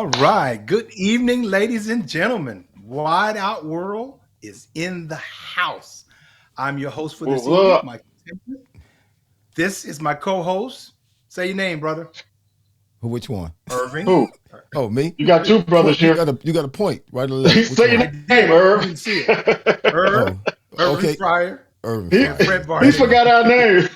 All right. Good evening, ladies and gentlemen. Wide Out World is in the house. I'm your host for this evening, Well, Mike Timpson. This is my co-host. Say your name, brother. Which one? Irving. who? Oh, me. You got two brothers Point. You here. got a point right or left. Which Say your one? I name, did. You Irv. didn't see it. Irv, Oh, Irving okay. Fryer, Irving he, and Fryar. Fred he Barnett. forgot our name.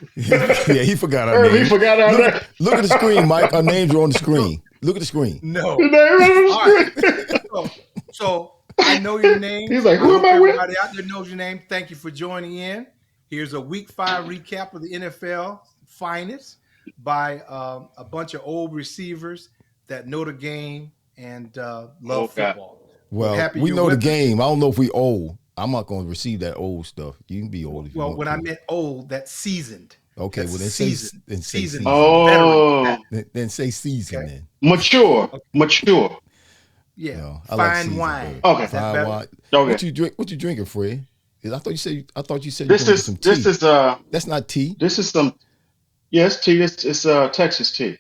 Yeah, he forgot our Irv, he names. forgot our name. Look at the screen, Mike. Our names are on the screen. Look at the screen. His No. name on All right. the So I know your screen. He's names. like, I who am hope I with? everybody out there knows your name. Thank you for joining in. Here's a week 5 recap of the NFL finest by a bunch of old receivers that know the game and love Oh, God. football. We're Well, happy we you're know the with us. game. I don't know if we old. I'm not going to receive that old stuff. You can be old if you Well, want when I to. meant old, that's seasoned. Okay, That's well seasoned. then say Seasoned season. veteran. That, Oh, Then say season okay. then. mature. Okay. Mature. Yeah. No, I like Fine season better. wine. Okay. Is that Fine better? wine. Okay. What you drinking, Fred? I thought you said you're This gonna get is some this tea. is uh That's not tea. this is some yes tea. It's Texas tea.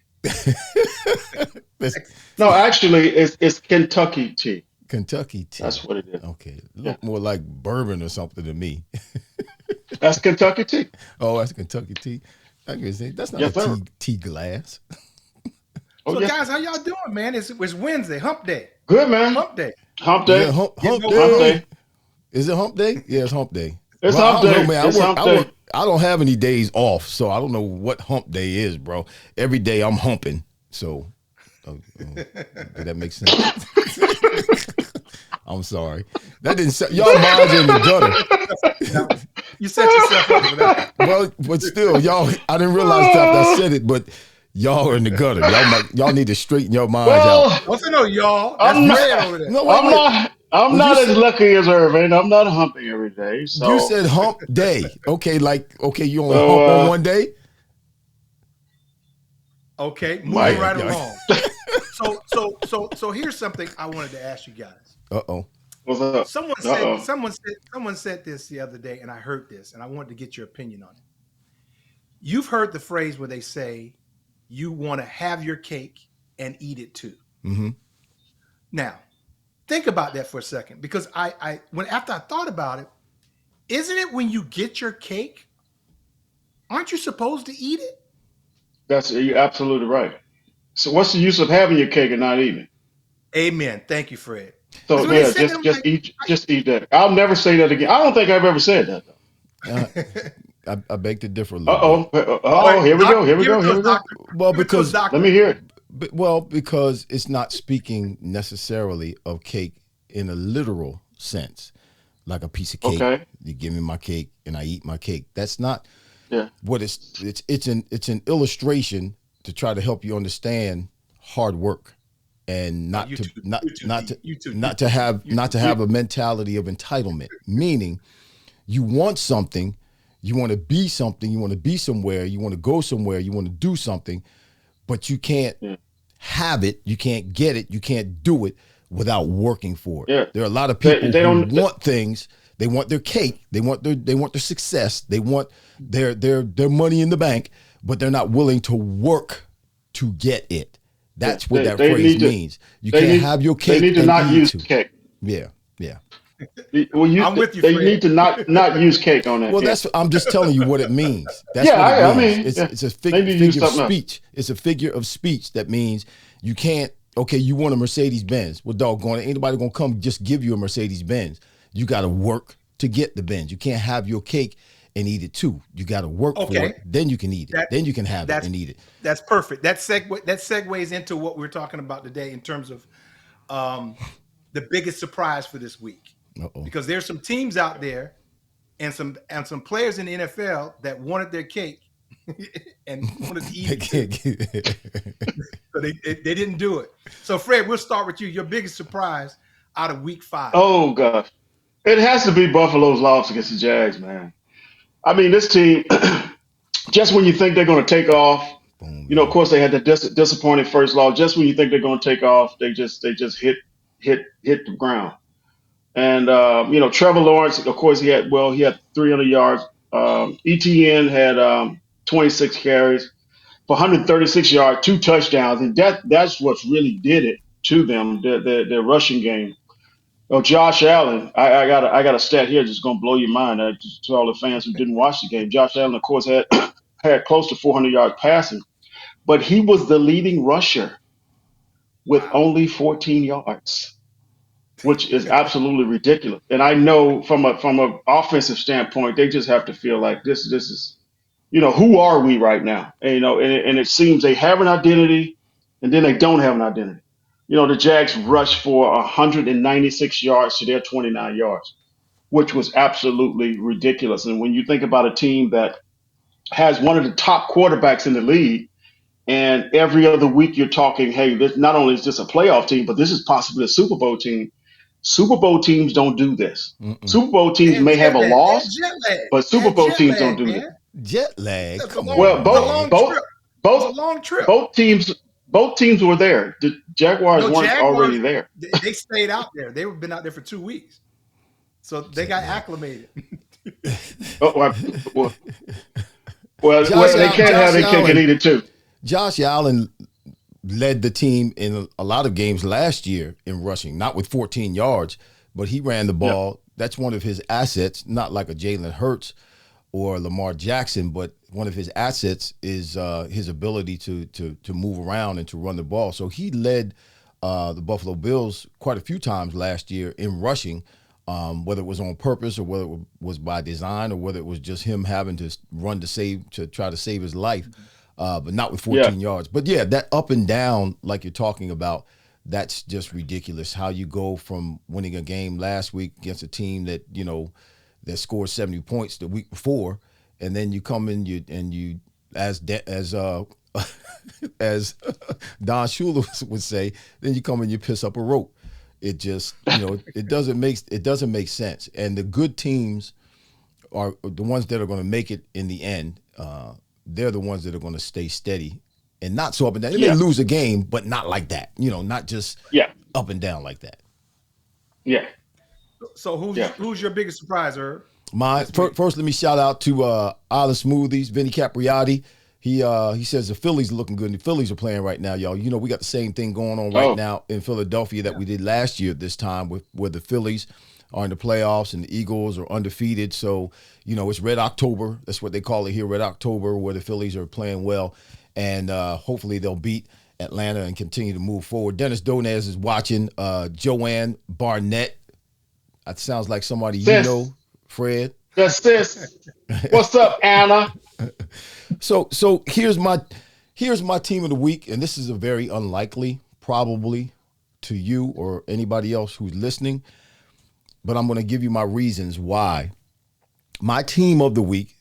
That's No, actually, it's Kentucky tea. Kentucky tea. That's what it is. Okay, Yeah, look more like bourbon or something to me. that's Kentucky tea. Oh, that's Kentucky tea. I can say that's not a Yes, sir. tea glass. Oh So, yeah, guys, how y'all doing, man? It's Wednesday, hump day. good man. Hump day. Hump Yeah, day. Getting hump over Hump hump. day. day. Is it hump day? Yeah, it's hump day. It's Well, I hump don't know, day. man. It's hump day. I don't have any days off, so I don't know what hump day is, bro. Every day I'm humping. So, did that make sense? I'm sorry. That didn't. Y'all minds are in the gutter. That one. You set yourself up for that. Well, but still, y'all. I didn't realize till after I said it, but y'all are in the gutter. Y'all need to straighten your minds out. Well, Don't say no, y'all. That's I'm Fred not. over there. No, wait, I'm wait. not. I'm Well, not as lucky as Irving. I'm not humping every day. you So, said hump day. Okay, you only so hump on one day. Okay, moving Mike. right Yeah. along. So here's something I wanted to ask you guys. Uh oh. What's up? Someone Uh said oh. someone said this the other day, and I heard this, and I wanted to get your opinion on it. You've heard the phrase where they say you want to have your cake and eat it too. Mm-hmm. Now, think about that for a second, because I when after I thought about it, isn't it when you get your cake, aren't you supposed to eat it? You're absolutely right. So, what's the use of having your cake and not eating it? Amen. Thank you, Fred. Because So, when they yeah, said that, just eat, just eat that. I'll never say that again. I don't think I've ever said that though. Uh, I'm I beg to differ a Uh little bit. oh. Uh all oh. right, Here we go. doctor, Here we give go. it to Here us, we go. doctor. Well, Give it to us, because Let doctor. me hear it. because it's not speaking necessarily of cake in a literal sense, like a piece of cake. Okay. You give me my cake and I eat my cake. That's not Yeah. what it's an illustration to try to help you understand hard work and Oh, not to not you too not deep. to You too not deep. to have You not too to deep. have a mentality of entitlement, meaning you want something, you want to be something, you want to be somewhere, you want to go somewhere, you want to do something, but you can't Yeah. have it, you can't get it, you can't do it without working for it. Yeah. There are a lot of They people they who don't. want things, they want their cake, they want their success, they want their money in the bank, but they're not willing to work to get it. Yeah. That's what that They phrase need to. means. You They can't need. have your They cake need to and not eat it use too. cake. Yeah, yeah. Well, I'm with you, they Fred. need to not use cake on that Well, cake. I'm just telling you what it means. That's Yeah. what it I means. mean, yeah. It's a They need to use figure of something else. speech. It's a figure of speech that means you can't. Okay, you want a Mercedes Benz. Well, doggone it, anybody gonna come just give you a Mercedes Benz? You got to work to get the Benz. You can't have your cake and eat it too. You got to work for Okay, it. Then you can eat it. that Then you can have it that's and eat it. that's perfect. That segues into what we're talking about today in terms of um, the biggest surprise for this week, Uh oh. because there's some teams out there and some players in the NFL that wanted their cake and wanted to eat They it too, can't get so they didn't do it. So, Fred, we'll start with you. Your biggest surprise out of week 5. Oh gosh, it has to be Buffalo's loss against the Jags, man. I mean, this team. Just when you think they're going to take off, Boom, of man. course they had the disappointing first loss. Just when you think they're going to take off, they just hit the ground. And Trevor Lawrence, of course, he had 300 yards. ETN had 26 carries for 136 yards, 2 touchdowns, and that's what really did it. to them, their rushing game. Oh, Josh Allen, I got a stat here that's going to blow your mind. To all the fans who didn't watch the game, Josh Allen, of course, had had close to 400 yards passing, but he was the leading rusher with Wow. only 14 yards, which is absolutely ridiculous. And I know from a offensive standpoint, they just have to feel like this is, who are we right now? And, and it seems they have an identity, and then they don't have an identity. The Jags rushed for 196 yards to their 29 yards, which was absolutely ridiculous. And when you think about a team that has one of the top quarterbacks in the league, and every other week you're talking, hey, this not only is this a playoff team, but this is possibly a Super Bowl team. Super Bowl teams don't do this. Mm-mm. Super Bowl They teams had may have jet a lag. They had loss, jet lag. but They Super had Bowl jet teams don't lag, do this. man. Jet lag. It's a Come long, Well, on, it's a both man. long both trip. It's a both long trip. both teams were there. The Jaguars No, weren't Jaguars, already there. they stayed out there. They've been out there for 2 weeks. So they Jet got lag. acclimated. Oh, well, Josh they Allen. can't have Josh their cake and Allen. eat it too. Josh Allen led the team in a lot of games last year in rushing, not with 14 yards, but he ran the Yeah, ball. That's one of his assets, not like a Jalen Hurts or Lamar Jackson, but one of his assets is his ability to move around and to run the ball. So he led the Buffalo Bills quite a few times last year in rushing, whether it was on purpose or whether it was by design or whether it was just him having to run to try to save his life, but not with yeah, 14 yards. But yeah, that up and down, like you're talking about, that's just ridiculous. How you go from winning a game last week against a team that scored 70 points the week before, and then you come in you as as Don Shula would say, then you come and you piss up a rope. It just it doesn't make sense. And the good teams are the ones that are going to make it in the end. They're the ones that are going to stay steady and not so up and down. They may yeah, lose a game, but not like that. Not just yeah, up and down like that. yeah, So yeah. who's your biggest surprise, Herb, My this week? first, let me shout out to Island Smoothies, Vinny Capriati. He says the Phillies are looking good. And the Phillies are playing right now, y'all. We got the same thing going on right Oh, now in Philadelphia that we did last year at this time, where the Phillies are in the playoffs and the Eagles are undefeated. So it's Red October. That's what they call it here, Red October, where the Phillies are playing well, and hopefully they'll beat Atlanta and continue to move forward. Dennis Donez is watching. Joanne Barnett. That sounds like somebody sis, Fred. that's sis. What's up, Anna? So here's my team of the week, and this is a very unlikely, probably to you or anybody else who's listening, but I'm going to give you my reasons why. My team of the week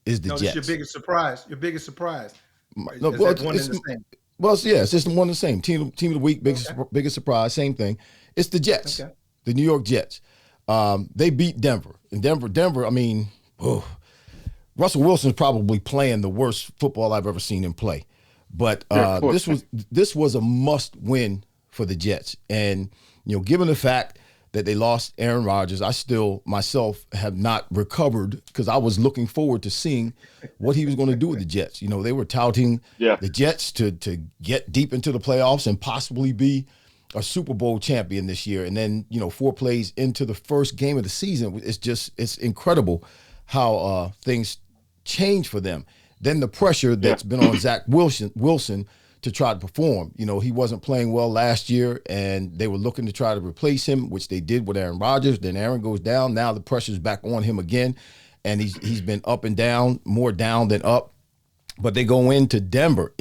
is the No, this is your Jets. biggest surprise. Your biggest surprise. Or No, is well, that one in the same? it's just one and the same. Team of the week, Okay. biggest surprise, same thing. It's the Jets, Okay. the New York Jets. They beat Denver, and Denver. I mean, Russell Wilson's probably playing the worst football I've ever seen him play. But Yeah, poor this was a must win for the Jets. And given the fact that they lost Aaron Rodgers, I still myself have not recovered because I was looking forward to seeing what he was going to do with the Jets. They were touting yeah, the Jets to get deep into the playoffs and possibly be a Super Bowl champion this year. And then 4 plays into the first game of the season, it's incredible how things change for them. Then the pressure yeah, that's been on Zach Wilson to try to perform. He wasn't playing well last year, and they were looking to try to replace him, which they did with Aaron Rodgers. Then Aaron goes down. Now the pressure's back on him again, and he's been up and down, more down than up. But they go into Denver,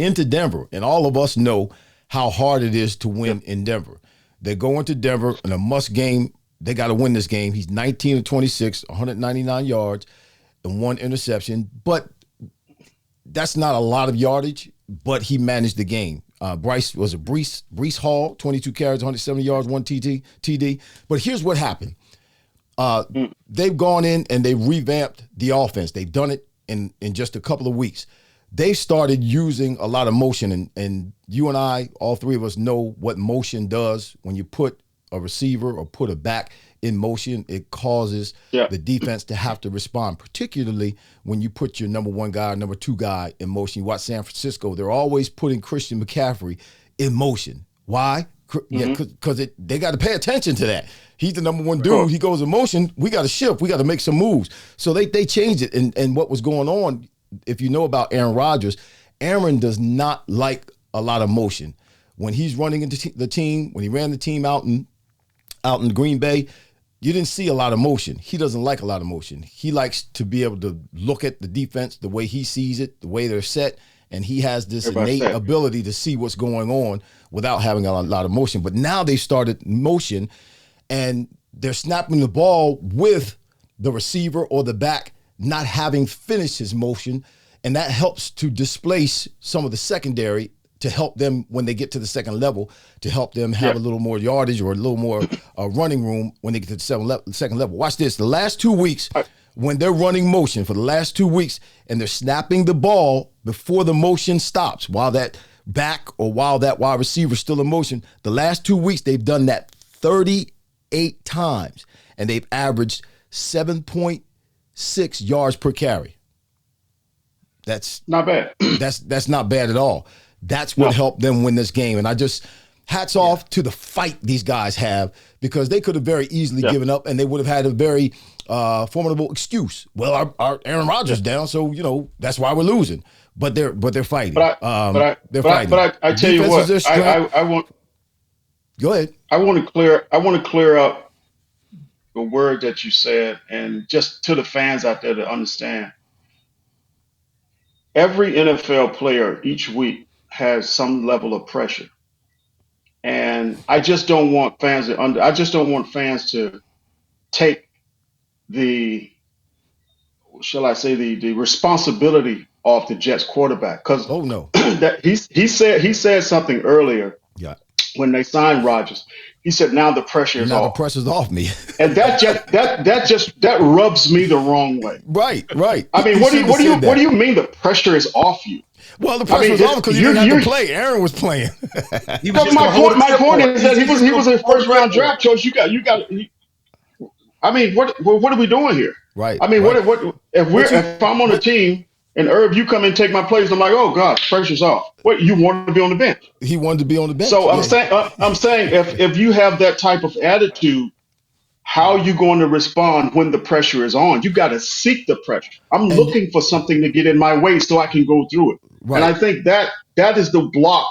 and all of us know how hard it is to yeah, win in Denver. They go into Denver in a must game. They got to win this game. He's 19 of 26, 199 yards, and 1 interception. But that's not a lot of yardage, but he managed the game. Brees Hall, 22 carries, 170 yards, 1 TD. But here's what happened. mm, They've gone in and they revamped the offense. They've done it in just a couple of weeks. They started using a lot of motion, and you and I, all three of us, know what motion does when you put a receiver or put a back in motion. It causes yeah, the defense to have to respond, particularly when you put your number 1 guy, number 2 guy in motion. You watch San Francisco, they're always putting Christian McCaffrey in motion. Why? Yeah, because they got to pay attention to that. He's the number one Of dude. course. He goes in motion. We got to shift. We got to make some moves. So they changed it. And what was going on, if you know about Aaron Rodgers, Aaron does not like a lot of motion. When he's running into the team, when he ran the team out in Green Bay, you didn't see a lot of motion. He doesn't like a lot of motion. He likes to be able to look at the defense the way he sees it, the way they're set, and he has this Everybody's innate set. ability to see what's going on without having a lot of motion. But now they started motion, and they're snapping the ball with the receiver or the back not having finished his motion, and that helps to displace some of the secondary to help them when they get to the second level, to help them have a little more yardage or a little more running room when they get to the second level. Watch this. The last 2 weeks, when they're running motion for the last 2 weeks and they're snapping the ball before the motion stops, while that back or while that wide receiver is still in motion, the last 2 weeks they've done that 38 times, and they've averaged 7.6 yards per carry. That's Not bad. that's not bad at all. That's what helped them win this game. And I just hats off to the fight these guys have, because they could have very easily given up and they would have had a very formidable excuse. Well, our Aaron Rodgers down, so that's why we're losing. But they're fighting. But I tell you what, I want. Go ahead. I want to clear up the word that you said, and just to the fans out there to understand. Every NFL player each week has some level of pressure, and I just don't want fans to take the, shall I say, the responsibility off the Jets quarterback, because Oh no. that he said something earlier Yeah. when they signed Rodgers. He said, "Now the pressure is Now the off," pressure's off me. and that rubs me the wrong way. Right. I mean, what do you mean the pressure is off you? Well, the pressure was off because you didn't have to play. Aaron was playing. He was But just my gonna hold point, the clipboard. is that he was a first round draft choice. I mean, what are we doing here? Right. I mean, right. what if I'm on a team and Irv, you come and take my place? I'm like, oh God, pressure's off. What, you want to be on the bench? He wanted to be on the bench. So I'm saying if you have that type of attitude, how are you going to respond when the pressure is on? You got to seek the pressure. I'm looking for something to get in my way so I can go through it. Right. And I think that is the block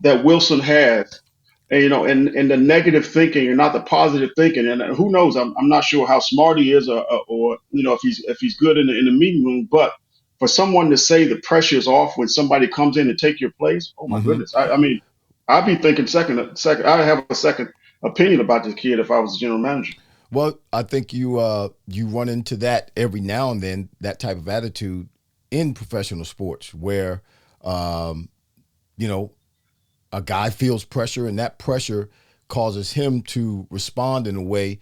that Wilson has, and the negative thinking and not the positive thinking. And who knows? I'm not sure how smart he is, or if he's good in the meeting room. But for someone to say the pressure is off when somebody comes in and take your place, oh my goodness! I mean, I'd be thinking second. I have a second opinion about this kid if I was the general manager. Well, I think you run into that every now and then, that type of attitude in professional sports where, a guy feels pressure and that pressure causes him to respond in a way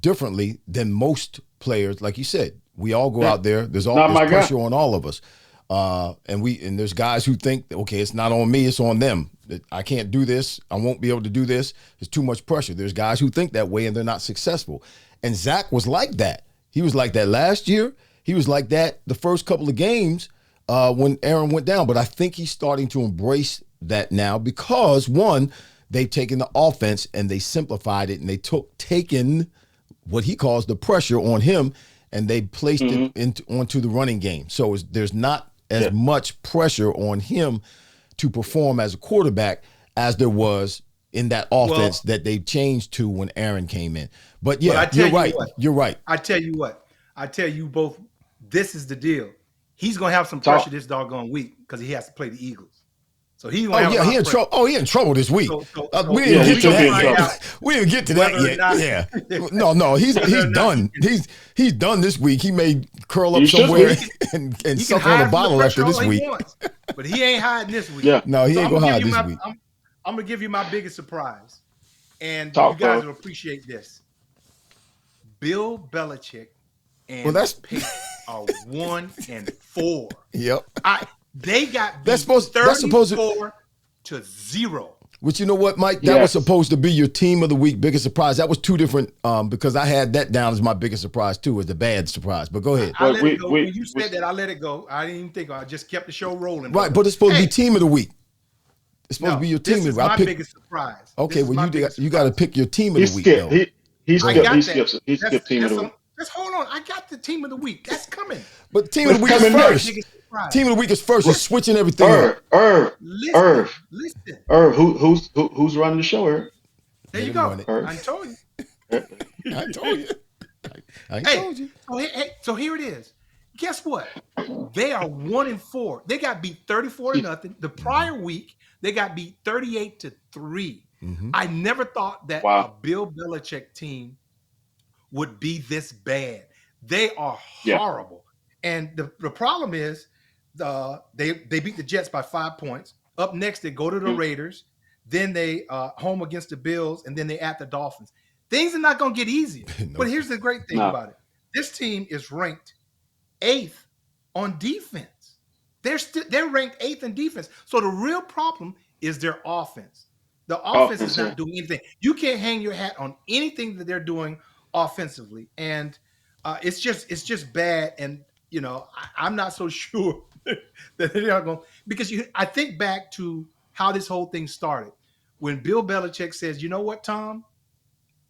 differently than most players. Like you said, we all go out there. There's pressure on all of us. And there's guys who think, okay, it's not on me, it's on them. I can't do this. I won't be able to do this. There's too much pressure. There's guys who think that way and they're not successful. And Zach was like that. He was like that last year. He was like that the first couple of games when Aaron went down. But I think he's starting to embrace that now because, one, they've taken the offense and they simplified it and they taken what he calls the pressure on him and they placed it onto the running game. So there's not as much pressure on him to perform as a quarterback as there was in that offense that they changed to when Aaron came in. But yeah, you're right. You're right. I tell you what. I tell you both, this is the deal. He's going to have some pressure this doggone week because he has to play the Eagles. So he's going to have he in trouble. He in trouble this week. We didn't get to that yet. We didn't get to that yet. Yeah. No, he's done. He's done this week. He may curl up somewhere and suck on a bottle after this week. But he ain't hiding this week. Yeah. No, he ain't going to hide this week. I'm going to give you my biggest surprise. And you guys will appreciate this. Bill Belichick and Peyton are 1-4. Yep. They got that's supposed to 0. Which, you know what, Mike? That was supposed to be your team of the week biggest surprise. That was two different because I had that down as my biggest surprise too, as the bad surprise. But go ahead. I let it go. When you said that, I let it go. I didn't even think. I just kept the show rolling. Right, but it's supposed to be team of the week. It's supposed to No, be your this team of is the week. my biggest surprise. Okay, This is well my you biggest got to surprise. pick your team of He the week skipped. though. He I skipped. got that. He skipped team of the week. Just hold on. I got the team of the week. That's coming. But team of What's the week is coming My next? first. biggest surprise. Team of the week is first. You're Listen, switching everything up. listen, Irv. listen. Who's running the show, Irv? There Let you him go. run it. I told you. I told you. I Hey, told you. so here it is. Guess what? They are 1-4. They got beat 34-0. The prior week, they got beat 38-3. Mm-hmm. I never thought that a Wow. Bill Belichick team would be this bad. They are Yeah. horrible. And the problem is they beat the Jets by 5 points. Up next, they go to the Raiders. Then they home against the Bills, and then they at the Dolphins. Things are not going to get easier. No. But here's the great thing No. about it. This team is ranked 8th on defense. They're ranked 8th in defense. So the real problem is their offense. The offense is not doing anything. You can't hang your hat on anything that they're doing offensively, and it's just bad. And I'm not so sure that they're not going, because I think back to how this whole thing started when Bill Belichick says, "You know what, Tom?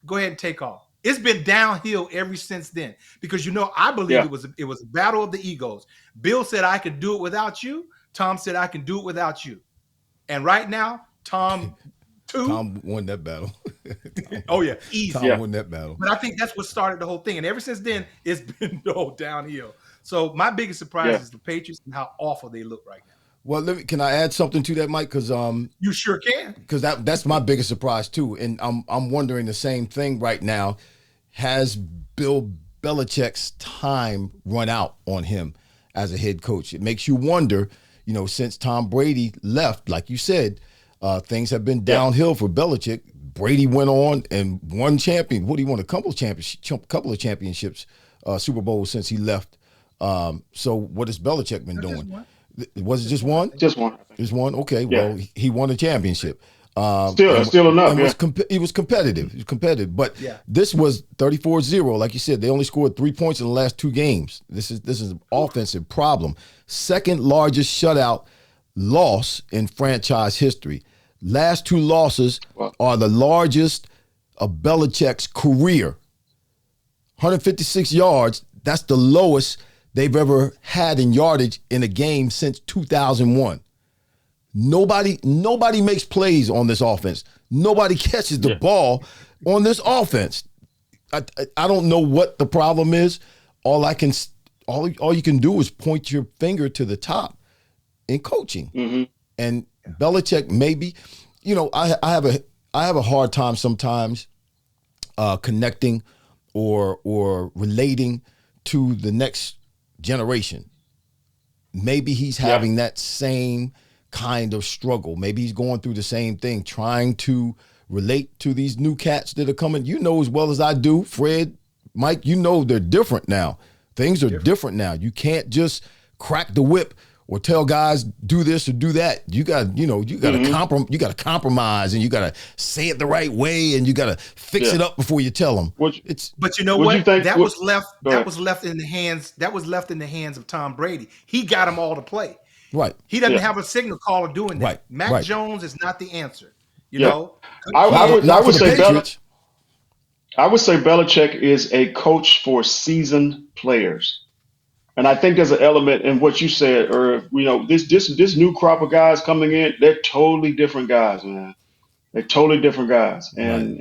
Go ahead and take off." It's been downhill ever since then, because I believe it was a battle of the egos. Bill said, "I could do it without you." Tom said, "I can do it without you." And right now, Tom won that battle. Oh yeah, easy. Tom won that battle. But I think that's what started the whole thing, and ever since then, it's been downhill. So my biggest surprise is the Patriots and how awful they look right now. Well, can I add something to that, Mike? Because you sure can. Because that's my biggest surprise too, and I'm wondering the same thing right now. Has Bill Belichick's time run out on him as a head coach? It makes you wonder. Since Tom Brady left, like you said, things have been downhill for Belichick. Brady went on and won champion. What do you want? A couple of championships, Super Bowls since he left. So what has Belichick been doing? Was it just one? Just one. Just one. Okay. Yeah. Well, he won a championship. Still enough. He was competitive. He was competitive. But this was 34-0. Like you said, they only scored 3 points in the last 2 games. This is an offensive problem. Second largest shutout loss in franchise history. Last 2 losses are the largest of Belichick's career. 156 yards. That's the lowest they've ever had in yardage in a game since 2001. Nobody makes plays on this offense. Nobody catches the ball on this offense. I don't know what the problem is. All you can do is point your finger to the top in coaching. Mm-hmm. And Belichick, maybe, I have a hard time sometimes connecting or relating to the next generation. Maybe he's having that same kind of struggle. Maybe he's going through the same thing, trying to relate to these new cats that are coming. You know as well as I do, Fred, Mike, they're different now. Things are different now. You can't just crack the whip or tell guys do this or do that. You got to compromise, and you got to say it the right way, and you got to fix it up before you tell them. But you know what? That was left in the hands of Tom Brady. He got them all to play. Right. He doesn't have a signal caller doing that. Right. Mac Jones is not the answer. I would say Belichick is a coach for seasoned players. And I think there's an element in what you said, or this new crop of guys coming in, they're totally different guys, man. They're totally different guys. And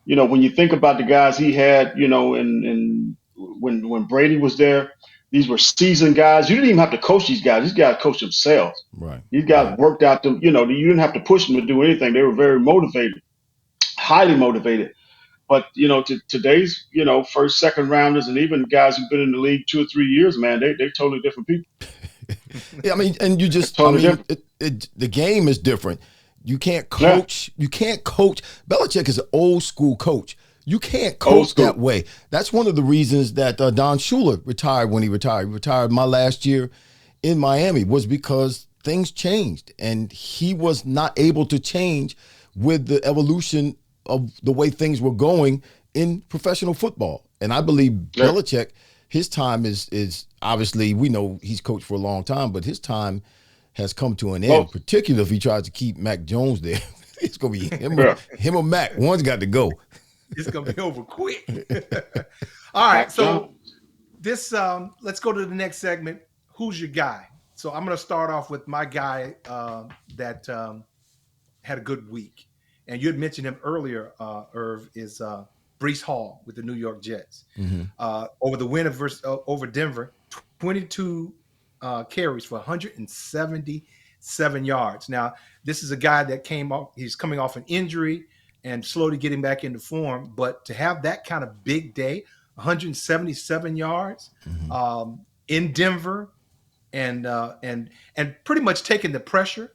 when you think about the guys he had, and when Brady was there, these were seasoned guys. You didn't even have to coach these guys. These guys coached themselves. Right. These guys worked out them. You didn't have to push them to do anything. They were very motivated, highly motivated. But to today's first, second rounders, and even guys who've been in the league 2 or 3 years, man, they're totally different people. Yeah, I mean, and you just the game is different. You can't coach. You can't coach. Belichick is an old school coach. You can't coach that way. That's one of the reasons that Don Shula retired when he retired. He retired my last year in Miami was because things changed, and he was not able to change with the evolution of the way things were going in professional football. And I believe Belichick, his time is obviously, we know he's coached for a long time, but his time has come to an end, Well, particularly if he tries to keep Mac Jones there. It's going to be yeah. him or Mac. One's got to go. It's gonna be over quick. All right, so Jones. this let's go to the next segment. Who's your guy? So I'm gonna start off with my guy that had a good week, and you had mentioned him earlier. Irv is Brees Hall with the New York Jets over the win over Denver, 22 carries for 177 yards. Now this is a guy that came off. He's coming off an injury and slowly getting back into form. But to have that kind of big day, 177 yards in Denver, and pretty much taking the pressure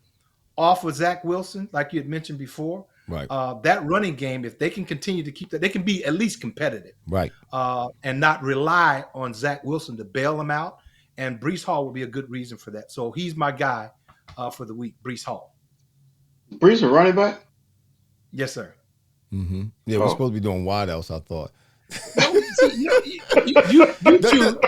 off of Zach Wilson, like you had mentioned before. Right. That running game, if they can continue to keep that, they can be at least competitive. Right. And not rely on Zach Wilson to bail them out. And Brees Hall will be a good reason for that. So he's my guy for the week, Brees Hall. Brees a running back? Yes, sir. Mm-hmm. Yeah, we're supposed to be doing wideouts, I thought. No, see, you two,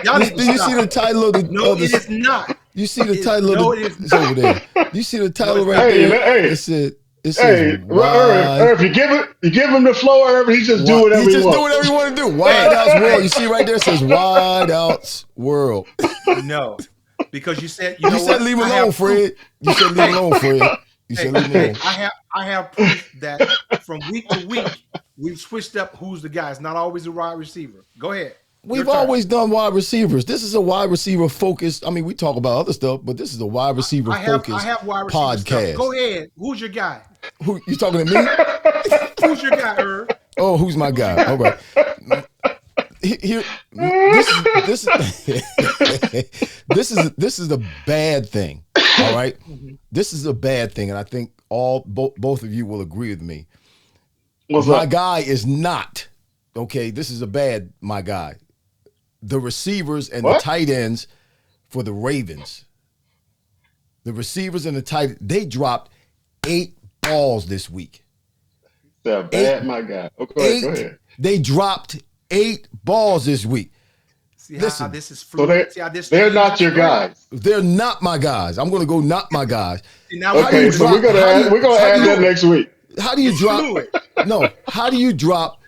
y'all need to Do you stop. see the title of the? No, of the, it is not. You see the title No, of it the? is It's over there. You see the title right Hey, there? hey. It says. Hey, Irv, you give him the floor, Irv. He just do whatever he just wants. do whatever he want to do. WideOuts World. You see right there? It says WideOuts World. No, because you said You said leave him alone, Fred. You said leave him alone, Fred. You said leave him alone. I have proof that from week to week we've switched up who's the guy. It's not always a wide receiver. Go ahead. We've always done wide receivers. This is a wide receiver focused. I mean, we talk about other stuff, but this is a wide receiver focused I have wide receiver podcast. stuff. Go ahead. Who's your guy? Who you talking to me? Who's your guy, Irv? Oh, who's my guy? All right. Here, this is a bad thing. All right, this is a bad thing, and I think both of you will agree with me. My guy is not okay. This is my guy. The receivers and the tight ends for the Ravens. The receivers and the tight they dropped 8 balls this week. My guy. Okay, go ahead. They dropped 8 balls this week. See how this is fluid. So they're not your guys. They're not my guys. I'm going to go not my guys. Okay, so we're gonna add that next week. How do you drop? No, how do you drop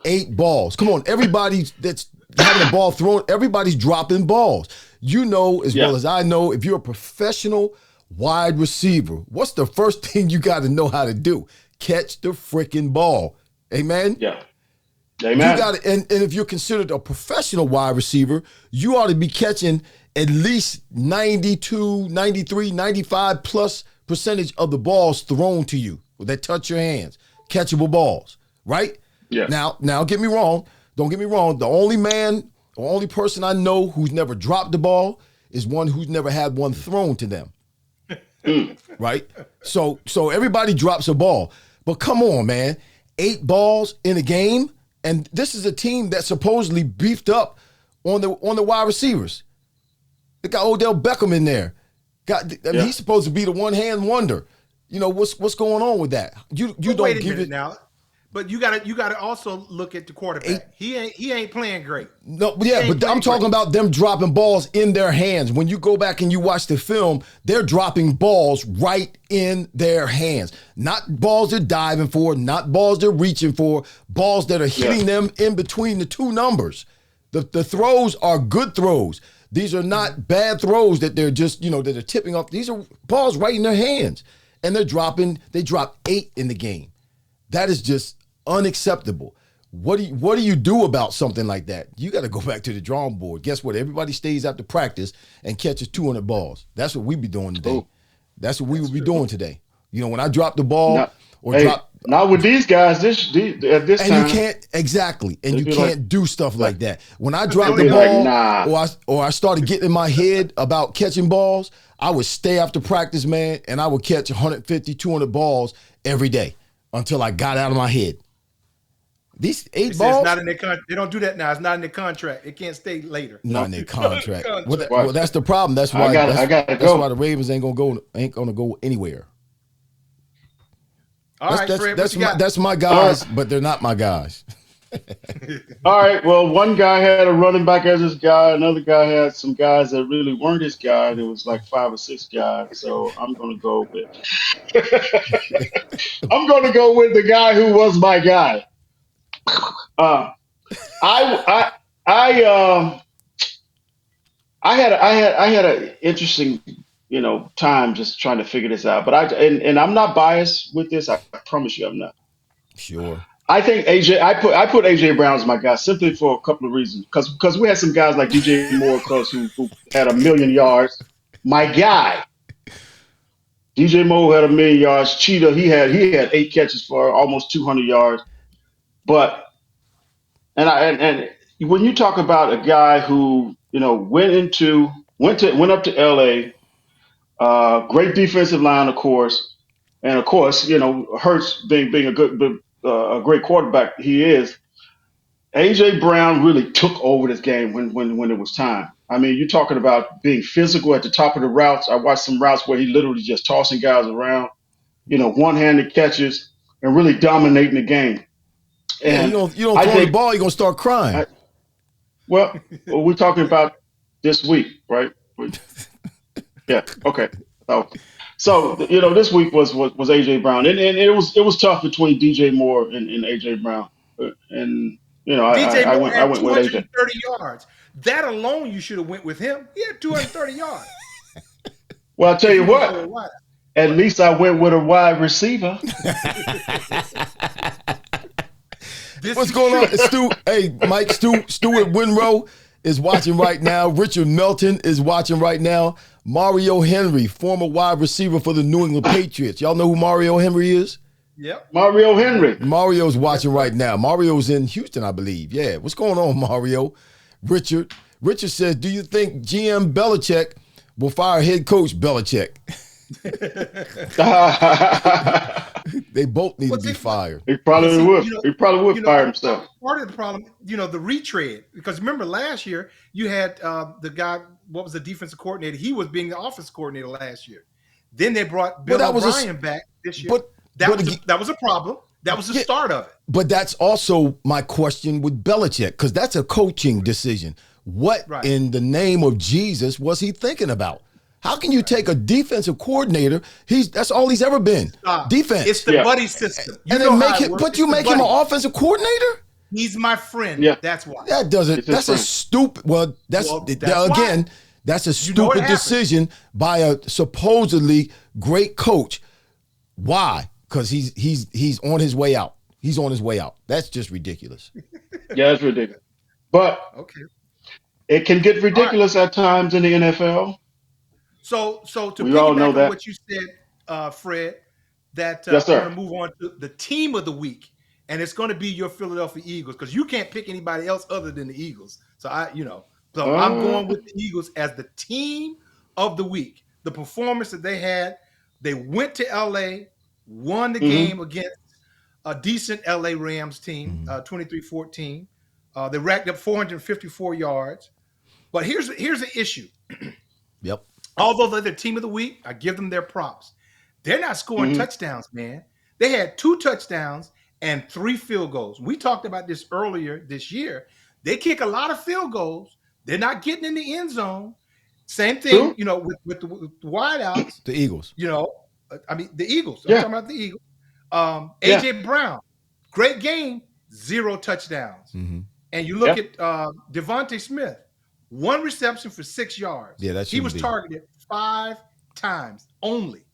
8 balls? Come on, everybody that's having a ball thrown, everybody's dropping balls. You know as well as I know, if you're a professional wide receiver, what's the first thing you got to know how to do? Catch the freaking ball. Amen? Yeah. Amen. You got to, and if you're considered a professional wide receiver, you ought to be catching at least 92, 93, 95 plus percentage of the balls thrown to you that touch your hands. Catchable balls, right? Yeah. Now get me wrong. Don't get me wrong. The only person I know who's never dropped the ball is one who's never had one thrown to them. Right? So everybody drops a ball. But come on, man. 8 balls in a game, and this is a team that's supposedly beefed up on the wide receivers. They got Odell Beckham in there. He's supposed to be the one-hand wonder. You know what's going on with that? You don't wait a give minute it now. But you gotta also look at the quarterback. He ain't playing great. No, yeah, but I'm talking about them dropping balls in their hands. When you go back and you watch the film, they're dropping balls right in their hands. Not balls they're diving for, not balls they're reaching for, balls that are hitting them in between the 2 numbers. The throws are good throws. These are not bad throws that they're just, that are tipping off. These are balls right in their hands. And they drop 8 in the game. That is just unacceptable. What do you do about something like that? You got to go back to the drawing board. Guess what? Everybody stays after practice and catches 200 balls. That's what we be doing today. Oh, that's what we would be doing today. When I drop the ball not with these guys at this and time. You can't exactly, and you can't do stuff like that. When I drop They'll the be ball, or I started getting in my head about catching balls, I would stay after practice, man, and I would catch 150, 200 balls every day until I got out of my head. These 8 balls. It's not in their they don't do that now. It's not in their contract. It can't stay later. Not in their contract. Well, that's the problem. That's why. That's why the Ravens ain't gonna go anywhere. All right, Fred, that's my guys, but they're not my guys. All right. Well, one guy had a running back as his guy. Another guy had some guys that really weren't his guy. There was like 5 or 6 guys. So I'm going to go with. I'm going to go with the guy who was my guy. Uh, I I I had an interesting time just trying to figure this out. But and I'm not biased with this. I promise you, I'm not. Sure. I think AJ. I put AJ Brown as my guy simply for a couple of reasons. Because we had some guys like DJ Moore, close who had 1 million yards. My guy, DJ Moore had 1 million yards. Cheetah, he had 8 catches for almost 200 yards. But and when you talk about a guy who went up to LA, great defensive line, of course, and of course, Hurts being a great quarterback, he is. AJ Brown really took over this game when it was time. I mean, you're talking about being physical at the top of the routes. I watched some routes where he literally just tossing guys around, one-handed catches, and really dominating the game. Yeah, And you don't I throw the think, ball, you're gonna start crying. I, well, we're talking about this week, right? Yeah. Okay. So this week was AJ Brown, and it was tough between DJ Moore and AJ Brown, and DJ Moore I had went with AJ. 230 yards. That alone, you should have went with him. He had 230 yards. Well, I'll tell If you you want to go what. wide. At What? least I went with a wide receiver. This What's is going true. on? Hey, Mike, Stuart Winrow is watching right now. Richard Melton is watching right now. Mario Henry, former wide receiver for the New England Patriots. Y'all know who Mario Henry is? Yep. Mario Henry. Mario's watching right now. Mario's in Houston, I believe. Yeah. What's going on, Mario? Richard says, do you think GM Belichick will fire head coach Belichick? They both need to be fired. He probably See, would. He probably would fire himself. Part of the problem, the retread. Because remember last year you had the guy, what was the defensive coordinator? He was being the offensive coordinator last year. Then they brought Bill O'Brien back this year. That was a problem. That was the start of it. But that's also my question with Belichick, because that's a coaching decision. What in the name of Jesus was he thinking about? How can you take a defensive coordinator? That's all he's ever been. Defense. It's the buddy system. And then make him an offensive coordinator? He's my friend. Yeah. That's why. That doesn't. That's a stupid. Well, that's a stupid decision by a supposedly great coach. Why? Because he's on his way out. He's on his way out. That's just ridiculous. Yeah, it's ridiculous. But it can get ridiculous at times in the NFL. So to we all know piggyback that. on what you said, Fred, that yes, sir. I'm going to move on to the team of the week, and it's going to be your Philadelphia Eagles, because you can't pick anybody else other than the Eagles. So I'm going with the Eagles as the team of the week. The performance that they had, they went to LA, won the game against a decent LA Rams team, 23-14. They racked up 454 yards. But here's the issue. Yep. Although they're the team of the week, I give them their props. They're not scoring touchdowns, man. They had 2 touchdowns and 3 field goals. We talked about this earlier this year. They kick a lot of field goals. They're not getting in the end zone. Same thing, with the wideouts. The Eagles. The Eagles. I'm talking about the Eagles. AJ Brown, great game, 0 touchdowns. And you look at Devontae Smith, 1 reception for 6 yards. Yeah, he was targeted 5 times only.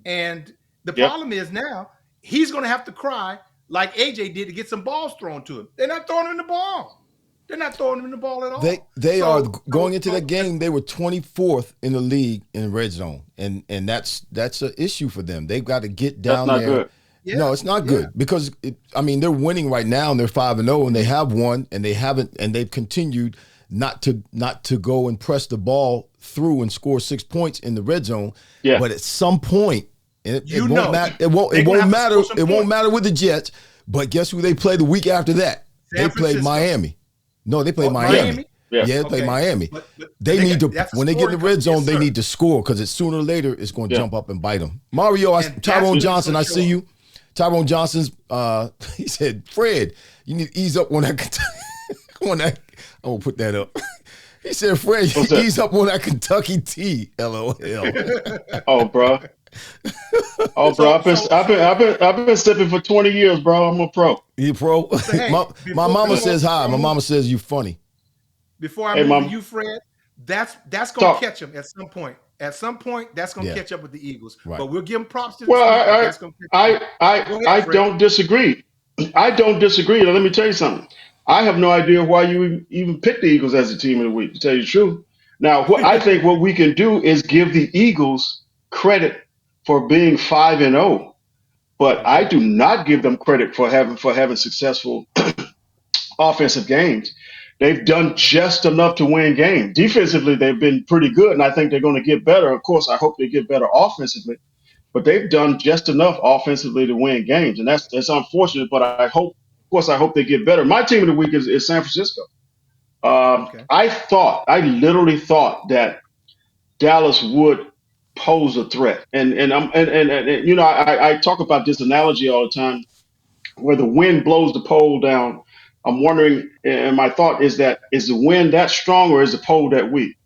And the problem is now he's going to have to cry like AJ did to get some balls thrown to him. They're not throwing him the ball. They're not throwing him the ball at all. They are going into that game. They were 24th in the league in red zone, and that's an issue for them. They've got to get down there. Good. Yeah. No, it's not good because they're winning right now and they're 5-0 and they have won and they've continued not to go and press the ball through and score 6 points in the red zone. Yeah. But at some point, it won't matter. It won't matter. It won't matter with the Jets. But guess who they play the week after that? They played Miami. No, they played Miami. Yeah, they played Miami. But they need to, when they get in the red zone, they need to score because it's sooner or later it's going to jump up and bite them. Mario, Tyrone Johnson, I see you. Tyrone Johnson's. He said, "Fred, you need to ease up on that." On that, I will put that up. He said, "Fred, ease up on that Kentucky tea." LOL. Oh, bro. Oh, bro. I've been sipping for 20 years, bro. I'm a pro. You pro? So, hey, my mama says hi. My mama says you funny. Before I move to you, Fred, that's going to catch him at some point. At some point, that's going to catch up with the Eagles. Right. But we'll give them props to the Well, that's going to catch I don't disagree. I don't disagree. Now, let me tell you something. I have no idea why you even picked the Eagles as a team of the week, to tell you the truth. Now, I think what we can do is give the Eagles credit for being 5-0, but I do not give them credit for having successful offensive games. They've done just enough to win games. Defensively, they've been pretty good, and I think they're going to get better. Of course, I hope they get better offensively, but they've done just enough offensively to win games, and that's unfortunate. But I hope they get better. My team of the week is San Francisco. I literally thought that Dallas would pose a threat, and you know, I talk about this analogy all the time, where the wind blows the pole down. I'm wondering, and my thought is the wind that strong or is the pole that weak?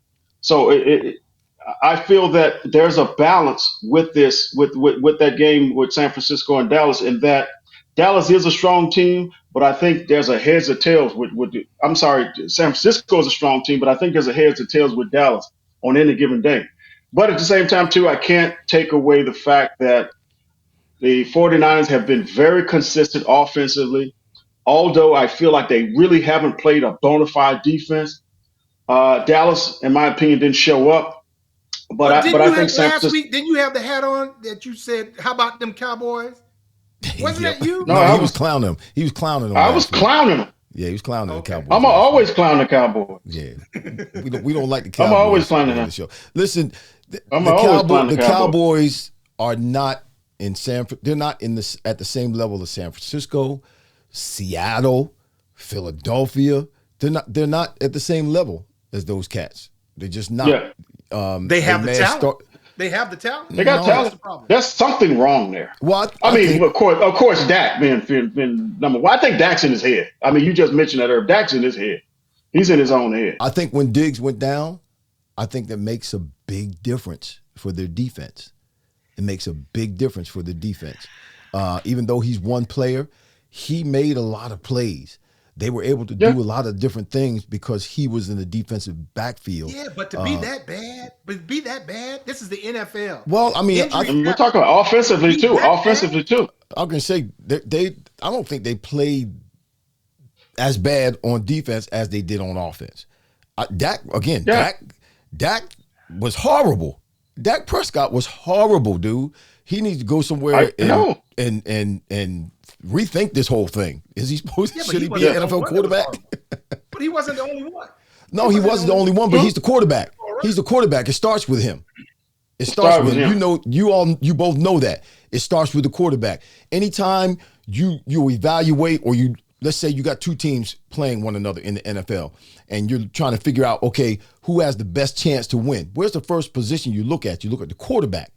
So I feel that there's a balance with this, with that game with San Francisco and Dallas, in that Dallas is a strong team, but I think there's a heads or tails I'm sorry, San Francisco is a strong team, but I think there's a heads or tails with Dallas on any given day. But at the same time, too, I can't take away the fact that the 49ers have been very consistent offensively, although I feel like they really haven't played a bona fide defense. Dallas, in my opinion, didn't show up. But I think San Francisco. Last week, didn't you have the hat on that you said, "How about them Cowboys"? Wasn't that you? No, he was clowning him. He was clowning him. I was clowning him. Yeah, he was clowning the Cowboys. I'm always clowning the Cowboys. Yeah, we don't like the Cowboys. I'm always clowning them. Listen, the Cowboys are not in they're not at the same level as San Francisco, Seattle, Philadelphia. They're not at the same level as those cats. They're just not. Yeah. They have the talent. They have the talent. They got talent. There's something wrong there. Well, I mean, of course, Dak been number one. I think Dak's in his head. I mean, you just mentioned that, Dak's in his head. He's in his own head. I think when Diggs went down, I think that makes a big difference for their defense. It makes a big difference for the defense. Even though he's one player, he made a lot of plays. They were able to do a lot of different things because he was in the defensive backfield. Yeah, but to be that bad, this is the NFL. Well, I mean, we're talking about offensively too. Offensively too. I'm gonna say I don't think they played as bad on defense as they did on offense. Dak was horrible. Dak Prescott was horrible, dude. He needs to go somewhere and rethink this whole thing. Is he supposed to? Should he be an NFL quarterback? But he wasn't the only one. No, he wasn't the only one, but he's the quarterback. He's the quarterback. It starts with him. It starts with him. You know, you both know that. It starts with the quarterback. Anytime you evaluate, or let's say you got two teams playing one another in the NFL, and you're trying to figure out, okay, who has the best chance to win? Where's the first position you look at? You look at the quarterback,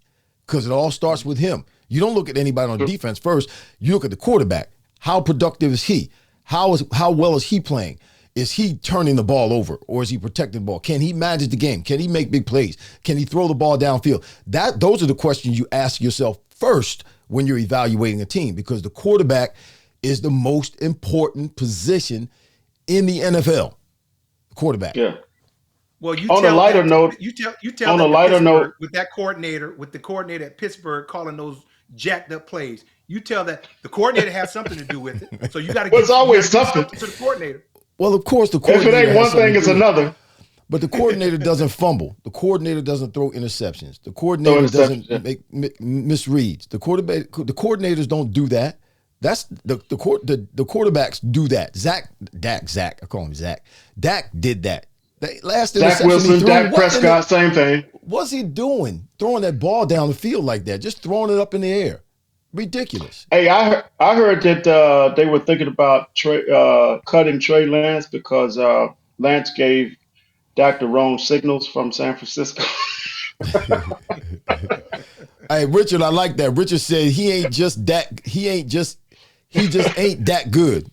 because it all starts with him. You don't look at anybody on defense first. You look at the quarterback. How productive is he? How well is he playing? Is he turning the ball over, or is he protecting the ball? Can he manage the game? Can he make big plays? Can he throw the ball downfield? Those are the questions you ask yourself first when you're evaluating a team, because the quarterback is the most important position in the NFL. The quarterback. Yeah. Well, on a lighter note, with the coordinator at Pittsburgh calling those jacked up plays, you tell that the coordinator has something to do with it. So you got to get always something to the coordinator. Well, of course, the coordinator. If it ain't one thing, it's another. But the coordinator doesn't fumble. The coordinator doesn't throw interceptions. The coordinator doesn't make misreads. The coordinators don't do that. That's the quarterbacks do that. I call him Zach. Dak did that. Zach Wilson, Dak Prescott, same thing. What's he doing? Throwing that ball down the field like that, just throwing it up in the air. Ridiculous. Hey, I heard that they were thinking about cutting Trey Lance because Lance gave Dak the wrong signals from San Francisco. Hey, Richard, I like that. Richard said he ain't just Dak. he just ain't that good.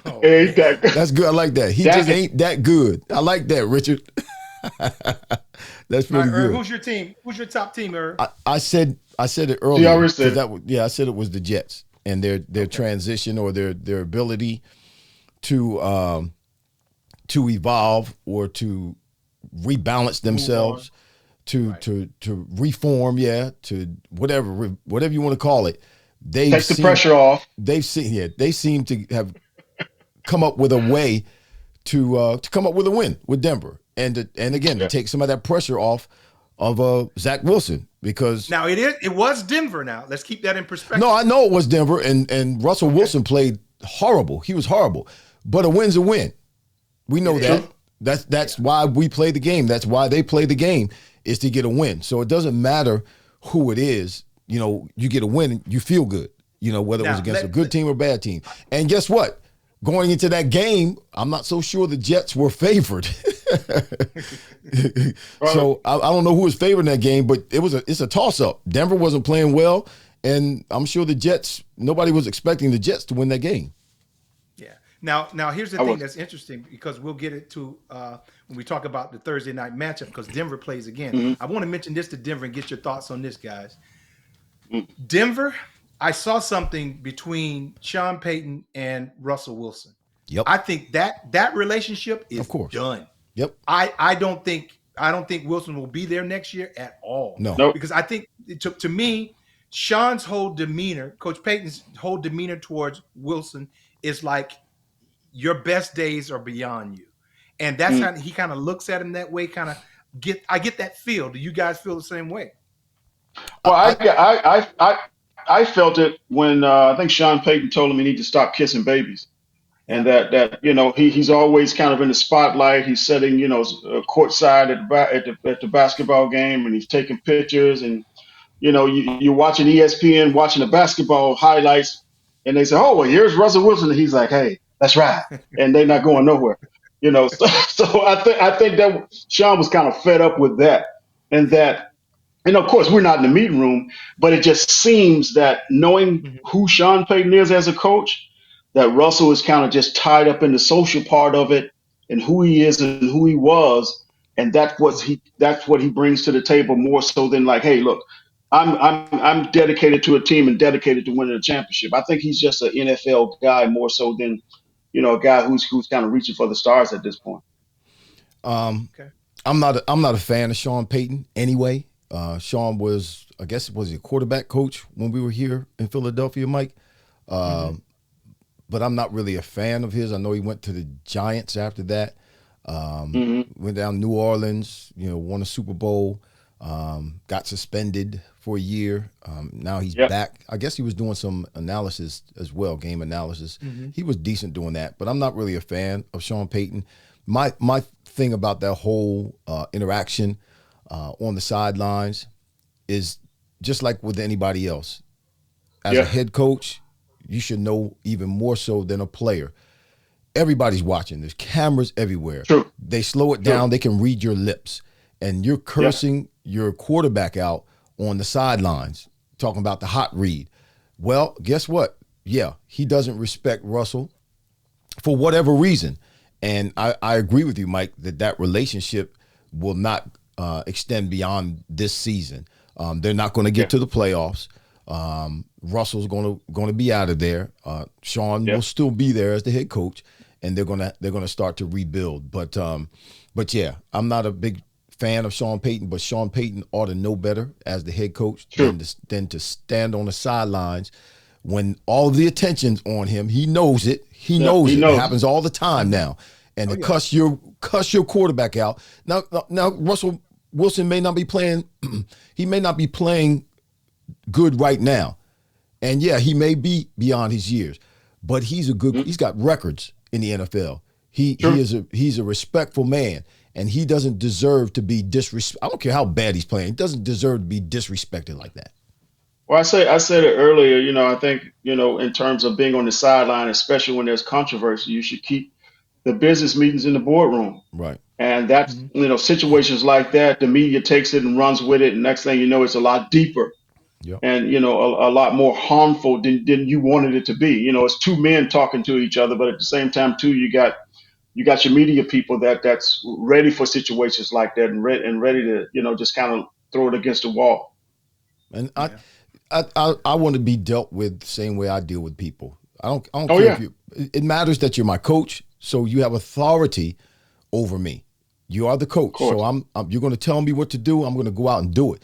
Oh Ain't man. that good? That's good. I like that. He just That ain't that good. I like that, Richard. That's All pretty right, good. who's your team? Who's your top team, I said it she earlier already because said I said it was the Jets and their Okay. transition or their ability to evolve or to rebalance Move on. themselves, to Right. to reform, yeah, to whatever you want to call it. They've take the seen pressure off. they seem to have come up with a way to come up with a win with Denver, and again to Yeah. take some of that pressure off of Zach Wilson because Now it was Denver. Now let's keep that in no, perspective. I know it was Denver, and Russell Okay. Wilson played horrible. He was horrible, but a win's a win. We It know is. that. True. That's Yeah. why we play the game. That's why they play the game is to get a win. So it doesn't matter who it is. You know, you get a win, you feel good. You know, whether it was Now against a good team or bad team. And guess what? Going into that game, I'm not so sure the Jets were favored. Right. So I don't know who was favored in that game, but it's a toss up. Denver wasn't playing well, and I'm sure the Jets. Nobody was expecting the Jets to win that game. Yeah. Now here's the I thing was. that's interesting because we'll get it to when we talk about the Thursday night matchup because Denver plays again. Mm-hmm. I want to mention this to Denver and get your thoughts on this, guys. Mm-hmm. Denver, I saw something between Sean Payton and Russell Wilson. Yep, I think that relationship of is course. done. Yep. I don't think Wilson will be there next year at all No. Nope. because I think to me Sean's whole demeanor, Coach Payton's whole demeanor towards Wilson is like your best days are beyond you, and that's Mm. how he kind of looks at him that way. I get that feel. Do you guys feel the same way? Well, I I felt it when I think Sean Payton told him he need to stop kissing babies, and Yeah. that he's always kind of in the spotlight. He's sitting courtside at the basketball game, and he's taking pictures, and you're watching ESPN, watching the basketball highlights, and they say, "Oh, well, here's Russell Wilson," and he's like, "Hey, that's right," and they're not going nowhere. So I think that Sean was kind of fed up with that, and that. And of course, we're not in the meeting room, but it just seems that knowing Mhm. who Sean Payton is as a coach, that Russell is kind of just tied up in the social part of it and who he is and who he was, and that's what he brings to the table more so than like, hey, look, I'm dedicated to a team and dedicated to winning a championship. I think he's just an NFL guy more so than a guy who's kind of reaching for the stars at this point. um Okay. I'm not a fan of Sean Payton anyway. Sean was, I guess, was he a quarterback coach when we were here in Philadelphia, Mike? Mm-hmm. But I'm not really a fan of his. I know he went to the Giants after that. Hmm. Went down to New Orleans, won a Super Bowl, got suspended for a year. Now he's Yep. back. I guess he was doing some analysis as well, game analysis. Mm-hmm. He was decent doing that, but I'm not really a fan of Sean Payton. My thing about that whole interaction on the sidelines is just like with anybody else. As a Yeah. head coach, you should know even more so than a player. Everybody's watching. There's cameras everywhere. True. They slow it True. down. They can read your lips. And you're Yeah. cursing your quarterback out on the sidelines, talking about the hot read. Well, guess what? Yeah, he doesn't respect Russell for whatever reason. And I agree with you, Mike, that relationship will not extend beyond this season. They're not going to get Yeah. to the playoffs. Russell's going to be out of there. Sean Yeah. will still be there as the head coach, and they're gonna start to rebuild. But yeah, I'm not a big fan of Sean Payton, but Sean Payton ought to know better as the head coach True. than to stand on the sidelines when all the attention's on him. He knows it. He Yeah. knows He it. It knows. happens all the time now. And Oh to yeah. cuss your quarterback out. Now Russell Wilson may not be playing. He may not be playing good right now. And yeah, he may be beyond his years, but he's Mhm. got records in the NFL. He True. he's a respectful man, and he doesn't deserve to be disrespect. I don't care how bad he's playing. He doesn't deserve to be disrespected like that. Well, I said it earlier. I think in terms of being on the sideline, especially when there's controversy, you should keep the business meetings in the boardroom. Right. And that's Mm-hmm. situations like that. The media takes it and runs with it, and next thing you know, it's a lot deeper. Yep. and a lot more harmful than you wanted it to be. It's two men talking to each other, but at the same time too, you got your media people that's ready for situations like that and ready to just kind of throw it against the wall. And Yeah. I want to be dealt with the same way I deal with people. I don't Oh care if yeah, you. It matters that you're my coach, so you have authority over me. You are the of coach, so course. you're going to tell me what to do. I'm going to go out and do it.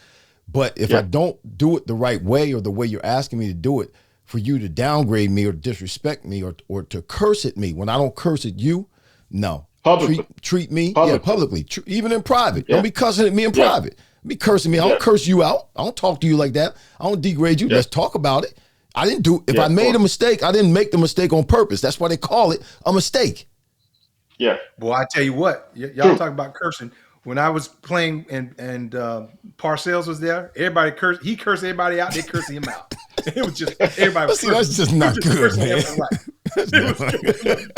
But if I Yeah, don't do it the right way or the way you're asking me to do it, for you to downgrade me or disrespect me or to curse at me when I don't curse at you, no. publicly, Treat me, yeah, publicly. publicly, even in private. Don't Yeah, be cussing at me in yeah, private. Be cursing me. I yeah, don't curse you out. I don't talk to you like that. I don't degrade you. yeah, Let's talk about it. I didn't do. If yeah. I Of made a course. mistake, I didn't make the mistake on purpose. That's why they call it a mistake. Yeah, Boy, I tell you what, y'all true. talk about cursing. When I was playing and Parcells was there, everybody cursed. He cursed everybody out. They cursed him out. It was just everybody But was see, cursing. that's just He was not just good, cursing man. left and right. That's It not was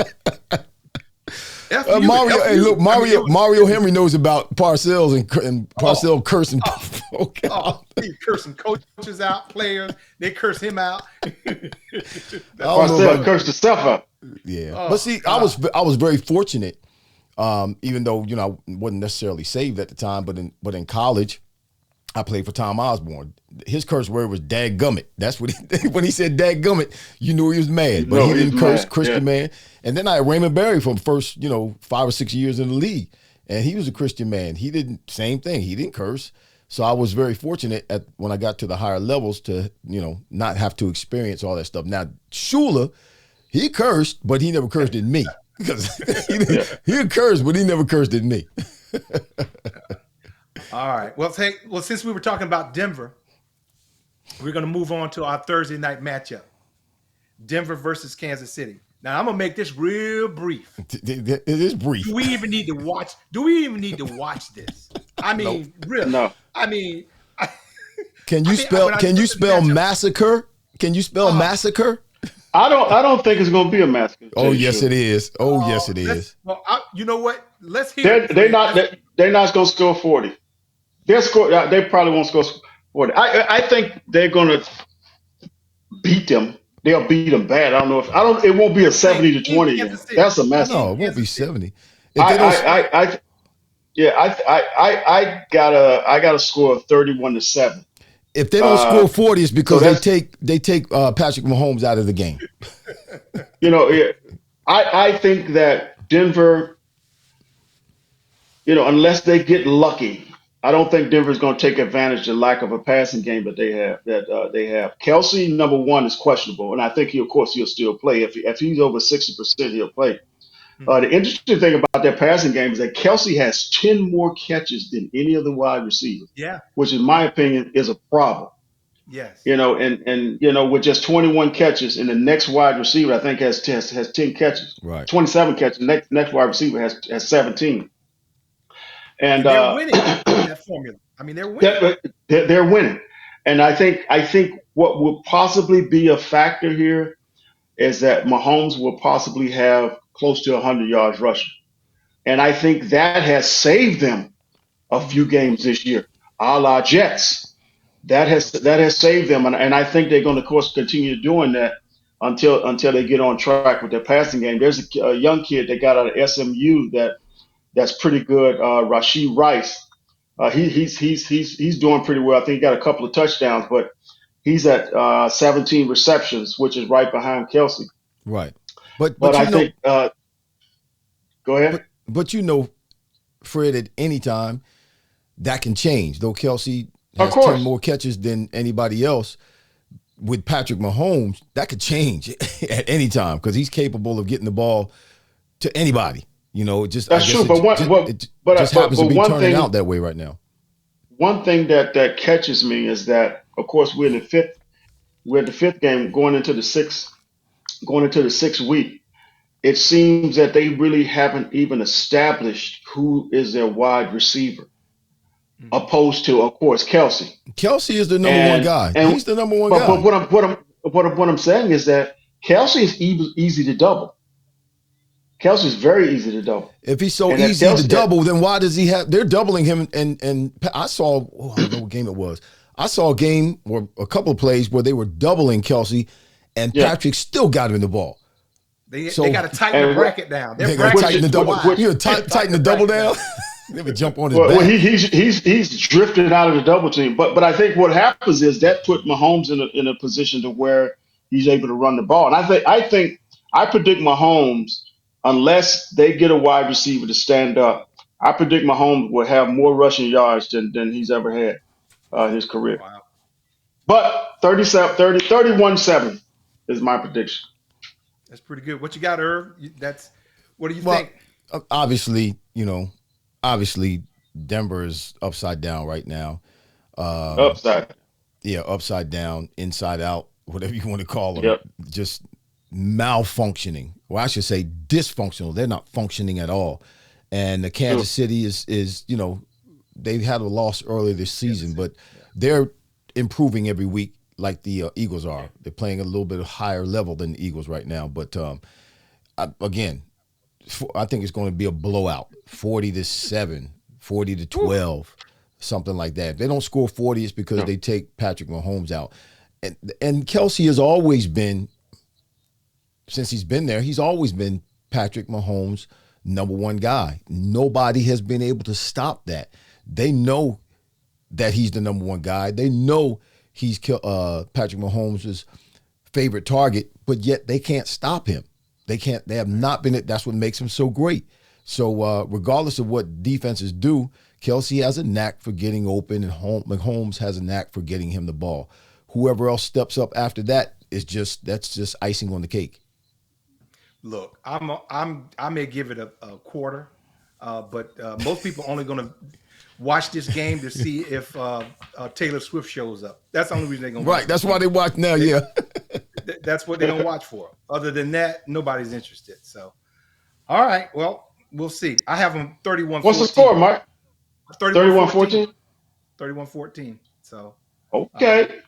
F you, Mario, F hey, you. look, I mean, it Mario Henry knows about Parcells and oh, Parcell cursing. oh, Oh, God. he cursing coaches out, players. They curse him out. I That's don't know Marcel about cursed himself up. yeah, but oh see, God. I was very fortunate. Even though I wasn't necessarily saved at the time, but in college, I played for Tom Osborne. His curse word was "dadgummit." That's what when he said "dadgummit," you knew he was mad. But he He's didn't curse, mad. Yeah, Christian man. And then I had Raymond Berry from first 5 or 6 years in the league, and he was a Christian man. He didn't same thing. He didn't curse. So I was very fortunate when I got to the higher levels to not have to experience all that stuff. Now Shula, he cursed, but he never cursed at me because yeah. he cursed, but he never cursed at me. All right. Well, since we were talking about Denver, we're going to move on to our Thursday night matchup: Denver versus Kansas City. Now, I'm gonna make this real brief. It is brief. Do we even need to watch? Do we even need to watch this? I Nope. mean, really? No, I mean, Can you I mean, spell? when I Can you look at the spell matchup, massacre? Can you spell massacre? I don't think it's going to be a massacre. To tell Oh you the yes, truth. it is. Oh yes, it is. well, you know what? Let's hear They're it, they're Fred. not they're not going to score 40. They'll score. They probably won't score 40. I think they're going to beat them. They'll beat them bad. I don't know if I don't. It won't be a Playing 70-20 Kansas game. City. That's a In massacre. No, it won't be Kansas City. 70. If I they don't, yeah. I got a score of 31-7. if they don't Uh, score 40, it's so because that's they take Patrick Mahomes out of the game. yeah, I think that Denver, unless they get lucky, I don't think Denver's going to take advantage of the lack of a passing game that they have. Kelsey, number one, is questionable, and I think of course, he'll still play. If he's over 60%, he'll play. Mhm. The interesting thing about that passing game is that Kelsey has 10 more catches than any of the wide receivers, Yeah. which, in my Yeah. opinion, is a problem. Yes. And with just 21 catches, and the next wide receiver I think has 10 catches, Right. 27 catches. Next wide receiver has 17, and And they're winning with that formula. I mean, they're winning. they're winning. And I think what will possibly be a factor here is that Mahomes will possibly have close to 100 yards rushing, and I think that has saved them a Mhm. few games this year, a la Jets. Okay. That has saved them, and I think they're going to, of course, continue doing that until they get on track with their passing game. There's a young kid that got out of SMU that's pretty good, Rashid Rice. He's doing pretty well. I think he got a couple of touchdowns, but he's at 17 receptions, which is right behind Kelsey. Right. But But I think, go ahead. but Fred, at any time that can change. Though Kelsey Of has 10 course, more catches than anybody else, with Patrick Mahomes, that could change at any time because he's capable of getting the ball to anybody. It just I that's guess true. But it but just happens to but be turning out that way right now. one thing that catches me is that, of course, we're in the fifth game going into the sixth week. It seems that they really haven't even established who is their wide receiver, Mhm. opposed to, of course, Kelsey. Kelsey is the number one And guy. and He's the number one but guy. what I'm saying is that Kelsey is easy to double. Kelsey is very easy to double, If he's so and if easy to Kelsey, double, then why does he have? They're doubling him, and I saw. I don't know what game it was. I saw a game or a couple of plays where they were doubling Kelsey, and Yeah. Patrick still got him in the ball. They So- got to tighten the bracket down. Their They got to bracket tighten the is double. wide. You know, tighten the double down. They would jump on his Well, back. he's drifted out of the double team, but I think what happens is that put Mahomes in a position to where he's able to run the ball, and I predict Mahomes, unless they get a wide receiver to stand up, I predict Mahomes will have more rushing yards than he's ever had in his career. Wow, But 31-7 is my prediction. that's pretty good. What you got, Irv? What do you Well, think? obviously, Denver is upside down right now. Upside. Yeah, upside down, inside out, whatever you want to call them. Yep. Just malfunctioning. Well, I should say dysfunctional. They're not functioning at all. And the Kansas City is they had a loss earlier this season, but they're improving every week like the Eagles are. They're playing a little bit higher level than the Eagles right now. But again, I think it's going to be a blowout, 40-7, 40-12, something like that. If they don't score 40, it's because they take Patrick Mahomes out. And Kelsey has always been, since he's been there, he's always been Patrick Mahomes' number one guy. Nobody has been able to stop that. They know that he's the number one guy. They know he's Patrick Mahomes' favorite target, but yet they can't stop him. They have not been it. That's what makes him so great. So regardless of what defenses do, Kelsey has a knack for getting open, and Mahomes has a knack for getting him the ball. Whoever else steps up after that that's just icing on the cake. Look, I may give it a quarter, but most people only going to watch this game to see if Taylor Swift shows up. That's the only reason they're going to watch. Right, that's why they watch now, yeah. That's what they're going to watch for. Other than that, nobody's interested. So, all right, well, we'll see. I have them 31-14. What's the score, Mike? 31-14? 31-14. So, Okay.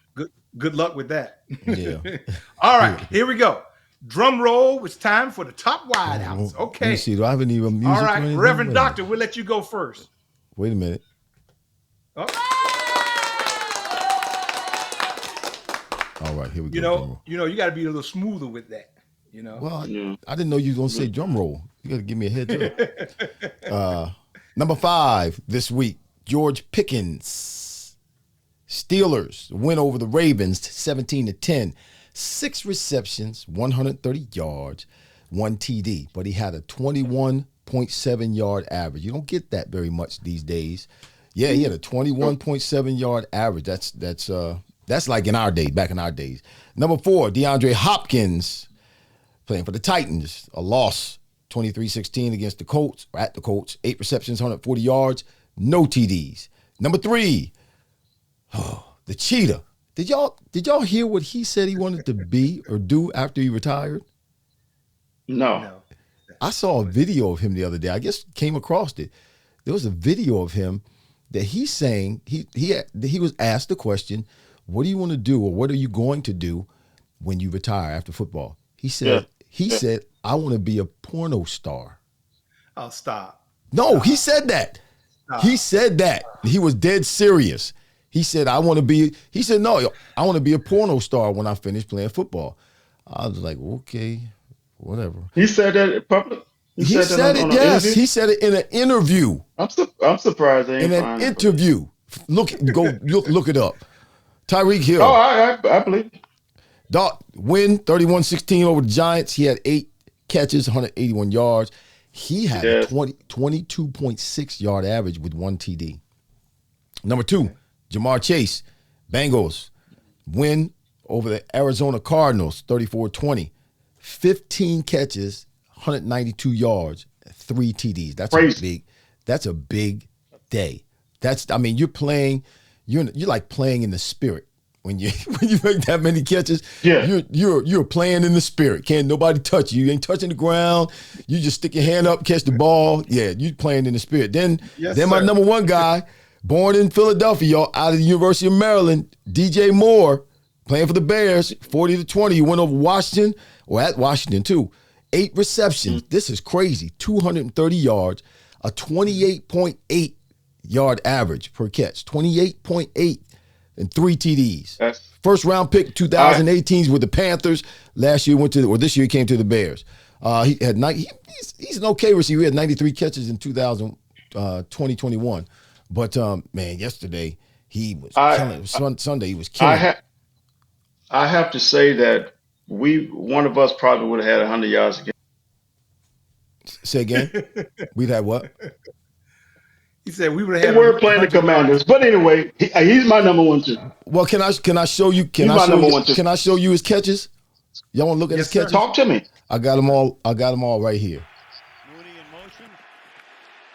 good luck with that. Yeah. All right, here we go. Drum roll. It's time for the top wideouts. Let Okay. me see. Do I have any music? All or right, anything? Reverend Wait a Doctor, minute. we'll let you go first. Wait a minute. Oh. All right, here we go. You got to be a little smoother with that. Well, Yeah. I didn't know you were going to say drum roll. You got to give me a heads up. Number 5 this week, George Pickens. Steelers win over the Ravens 17-10. 6 receptions, 130 yards, 1 TD. But he had a 21.7 yard average. You don't get that very much these days. Yeah, he had a 21.7 yard average. That's like in our day, back in our days. Number 4, DeAndre Hopkins playing for the Titans. A loss, 23-16 against the Colts, or at the Colts. 8 receptions, 140 yards, no TDs. Number 3, the Cheetah. Did y'all hear what he said he wanted to be or do after he retired? No. I saw a video of him the other day. I guess came across it. There was a video of him that he's saying he was asked the question, "What do you want to do, or what are you going to do when you retire after football?" He said, "I want to be a porno star." Oh, stop. No, he said that. He said that. He was dead serious. He said, "No, I want to be a porno star when I finish playing football." I was like, okay, whatever. He said that in public? He said it, yes. He said it in an interview. I'm surprised they ain't In an find it. interview. Look it up. Tyreek Hill. Oh, I believe it. Dot win 31-16 over the Giants. He had 8 catches, 181 yards. He had a 22.6 yard average with 1 TD. Number 2, Jamar Chase. Bengals win over the Arizona Cardinals 34-20. 15 catches, 192 yards, 3 TDs. That's a big day. You're like playing in the spirit. When you make that many catches, you're playing in the spirit. Can't nobody touch you. You ain't touching the ground. You just stick your hand up, catch the ball. Yeah, you playing in the spirit. Then my number 1 guy, born in Philadelphia, out of the University of Maryland, DJ Moore, playing for the Bears, 40-20. You went over Washington, or at Washington too. 8 receptions. This is crazy. 230 yards, a 28.8 yard average per catch. 28.8. and 3 TDs. That's First round pick I 2018s with the Panthers. Last year went to or this year he came to the Bears. He had he's an okay receiver. He had 93 catches in 2021. But man, yesterday he was I killing. Sunday he was I killing it. ha I have to say that one of us probably would have had 100 yards again. Say again. We'd had what? He said we would They have had were playing the 100 yards. Commanders, but anyway, he's my number one too. Well, can I show you? He's my number one too. Can I show you his catches? Y'all want to look at his Yes, sir. catches? Talk to me. I got them all. I got them all right here. Mooney in motion.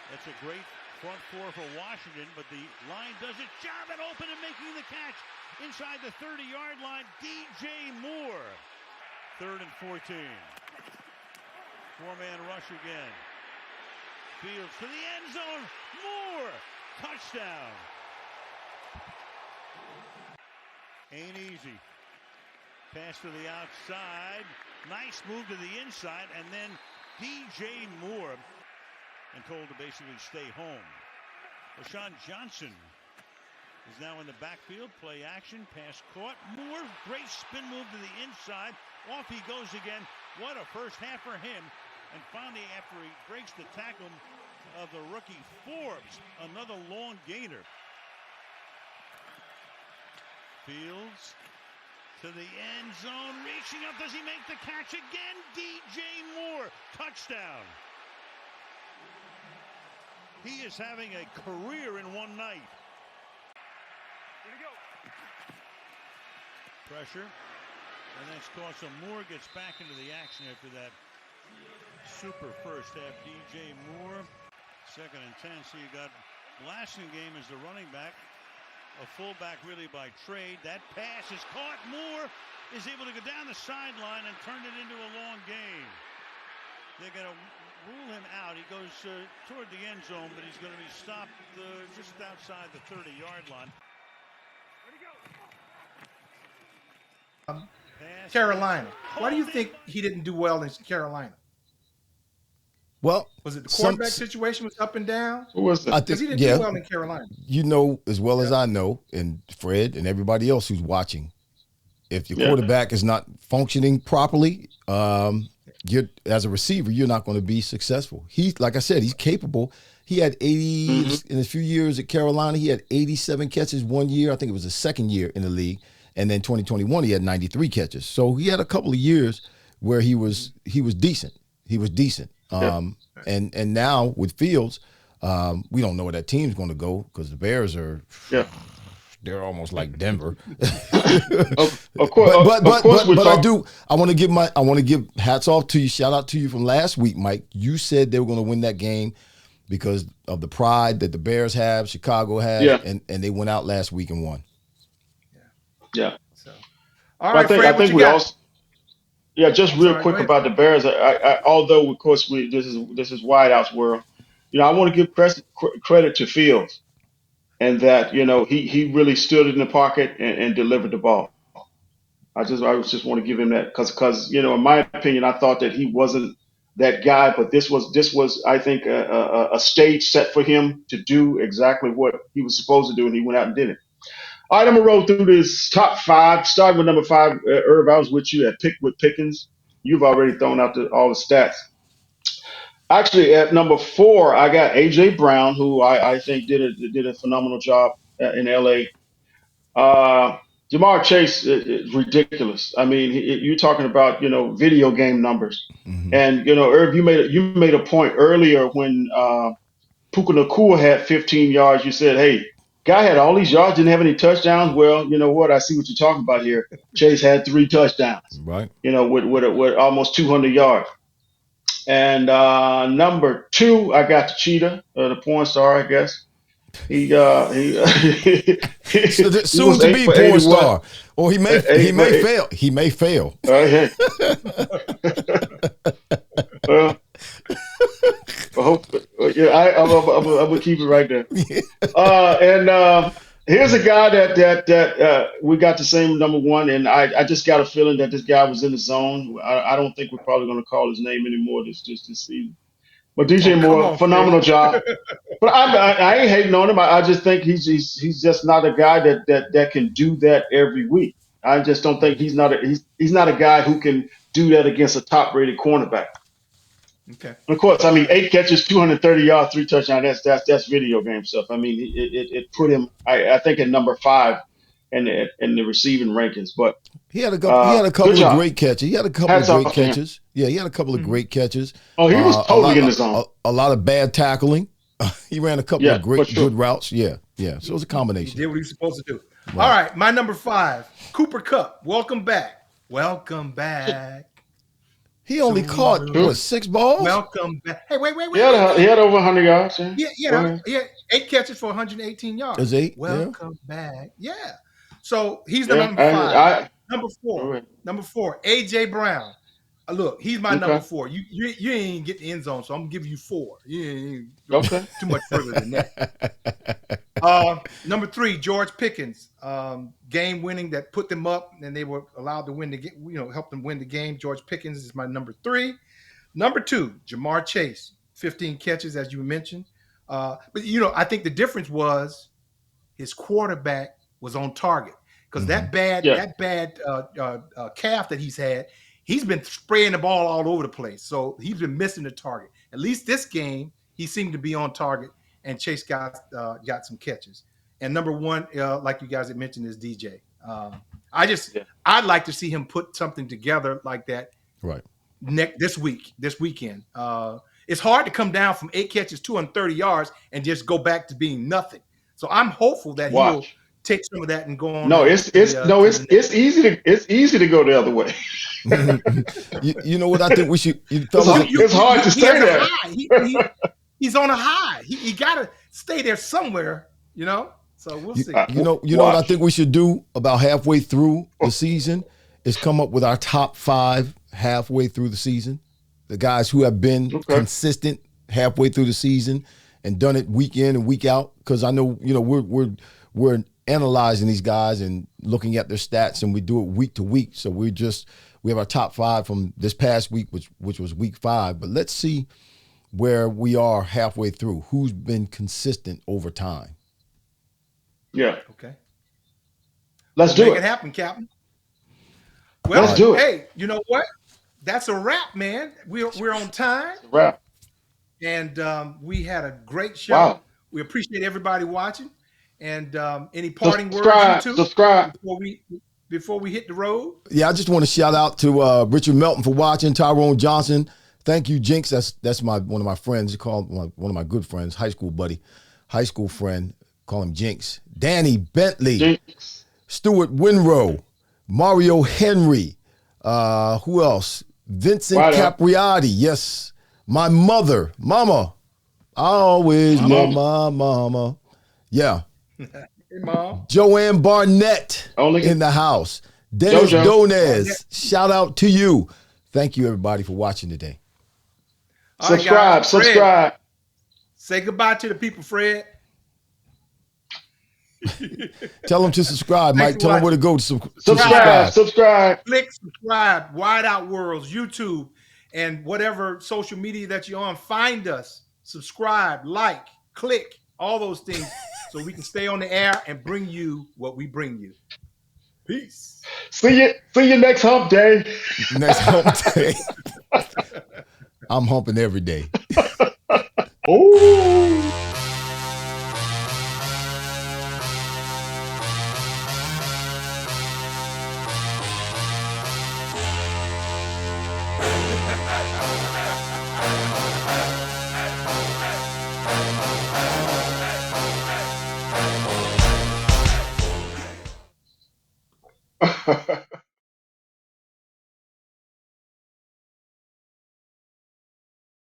That's a great front four for Washington, but the line does its job and open and making the catch inside the 30-yard line. DJ Moore. 3rd and 14. Four-man rush again. Fields to the end zone. Moore. Touchdown. Ain't easy. Pass to the outside. Nice move to the inside. And then DJ Moore. And told to basically stay home. LaShawn Johnson is now in the backfield. Play action. Pass caught. Moore. Great spin move to the inside. Off he goes again. What a first half for him. And finally, after he breaks the tackle of the rookie Forbes, another long gainer. Fields to the end zone, reaching up. Does he make the catch again? DJ Moore, touchdown. He is having a career in one night. Here we go. Pressure. And then caught, so Moore gets back into the action after that super first half. DJ Moore, 2nd and 10. So you got Blasingame as the running back. A fullback really by trade. That pass is caught. Moore is able to go down the sideline and turn it into a long gain. They're going to rule him out. He goes toward the end zone, but he's going to be stopped just outside the 30-yard line. Carolina. Why do you think he didn't do well in Carolina? Well, Was it the quarterback situation was up and down? Who was I that? Because he think didn't do well in Carolina. you know as well as I know, and Fred and everybody else who's watching, if your Yeah. quarterback is not functioning properly, you're as a receiver, you're not going to be successful. He's like I said, he's capable. He had 80 in a few years at Carolina. He had 87 catches one year. I think it was his second year in the league, and then 2021 he had 93 catches. So he had a couple of years where he was decent. He was decent. And now with Fields, we don't know where that team's going to go because the Bears are. Yeah. They're almost like Denver. Of course, but I want to give hats off to you, shout out to you from last week, Mike. You said they were going to win that game because of the pride that the Bears have, Chicago has, Yeah. and they went out last week and won. Yeah. So, all Well, right, Fred, I what think you we got? also. Yeah, just real Sorry, quick go ahead. about the Bears. Although of course this is Wideouts World. I want to give credit to Fields and that he really stood in the pocket and delivered the ball. I just want to give him that because in my opinion I thought that he wasn't that guy, but this was I think a stage set for him to do exactly what he was supposed to do, and he went out and did it. All right, I'm gonna roll through this top 5. Starting with number 5, Irv. I was with you at Pickens. You've already thrown out all the stats. Actually, at number 4, I got AJ Brown, who I think did a phenomenal job in LA. Jamar Chase is ridiculous. I mean, you're talking about video game numbers, Mm-hmm. and Irv, you made a point earlier when Puka Nakua had 15 yards. You said, "Hey, guy had all these yards, didn't have any touchdowns." Well, you know what? I see what you're talking about here. Chase had 3 touchdowns. Right. With almost 200 yards. And number 2, I got the cheetah, the porn star, I guess. He So he soon was to 8 be for porn 81. star, or he may Eight- fail. He may fail. Hey. Well, I hope, yeah, I'm gonna keep it right there. And here's a guy that we got the same number 1, and I just got a feeling that this guy was in the zone. I don't think we're probably gonna call his name anymore this season. But DJ Oh, come Moore, on, Fred. phenomenal job. But I ain't hating on him. I just think he's just not a guy that can do that every week. I just don't think he's not a guy who can do that against a top rated cornerback. Okay. And of course, I All mean, right. 8 catches, 230 yards, 3 touchdowns. That's video game stuff. I mean, it put him, I think, at number 5 in the receiving rankings. But He had a good couple of job. great catches. He had a couple of Hats great off to him. catches. Yeah, he had a couple of Mhm. great catches. Oh, he was A totally in the lot, zone. a lot of bad tackling. He ran a couple Yeah, of for great, sure. good routes. Yeah, yeah. So it was a He combination. did what he was supposed to do. Right. All right, my number 5, Cooper Kupp. Welcome back. Welcome back. He only to caught the- 6 balls. Welcome back. Hey, wait. He had over 100 yards. Yeah. Go Yeah, ahead. yeah, 8 catches for 118 yards. Is 8? Welcome back. Yeah. So he's Yeah, number 5. Number go 4. ahead. Number 4, AJ Brown. Look, he's my number Okay. 4. You ain't get the end zone, so I'm gonna give you 4. You ain't Okay. too much further than that. Number 3, George Pickens, game winning that put them up, and they were allowed to win the game. Help them win the game. George Pickens is my number 3. Number 2, Jamar Chase, 15 catches as you mentioned. But I think the difference was his quarterback was on target because that bad calf that he's had, he's been spraying the ball all over the place. So he's been missing the target. At least this game, he seemed to be on target, and Chase got some catches. And number 1, like you guys had mentioned, is DJ. I'd like to see him put something together like that. Right. This weekend. It's hard to come down from 8 catches, 230 yards, and just go back to being nothing. So I'm hopeful that he'll take some of that and go on. No, it's easy to go the other way. You know what I think we should. It's hard to stay there. He's on a high. He got to stay there somewhere. So we'll see. You know what I think we should do about halfway through the season is come up with our top 5 halfway through the season. The guys who have been consistent halfway through the season and done it week in and week out. Because I know we're analyzing these guys and looking at their stats, and we do it week to week. So we have our top 5 from this past week, which was week 5. But let's see where we are halfway through. Who's been consistent over time? Yeah. Okay. Let's do it. Make it happen, Captain. Well, let's do it. Hey, you know what? That's a wrap, man. We're on time. It's a wrap. And we had a great show. Wow. We appreciate everybody watching. And any parting words, you two, subscribe before we hit the road? Yeah, I just want to shout out to Richard Melton for watching. Tyrone Johnson, thank you, Jinx. That's one of my friends. He called one of my good friends, high school friend. Call him Jinx. Danny Bentley, Jinx. Stuart Winrow, Mario Henry. Who else? Vincent Capriati. Yes, my mama. I always love my mama. Yeah. Hey, Mom. Joanne Barnett in the house. Dennis Donez, shout out to you. Thank you, everybody, for watching today. Subscribe. Say goodbye to the people, Fred. Tell them to subscribe, Mike. Tell them where to go to subscribe. Click subscribe. WideOuts World, YouTube, and whatever social media that you're on. Find us. Subscribe, like, click, all those things so we can stay on the air and bring you what we bring you. Peace. See you next hump day. Next hump day. I'm humping every day. Oh.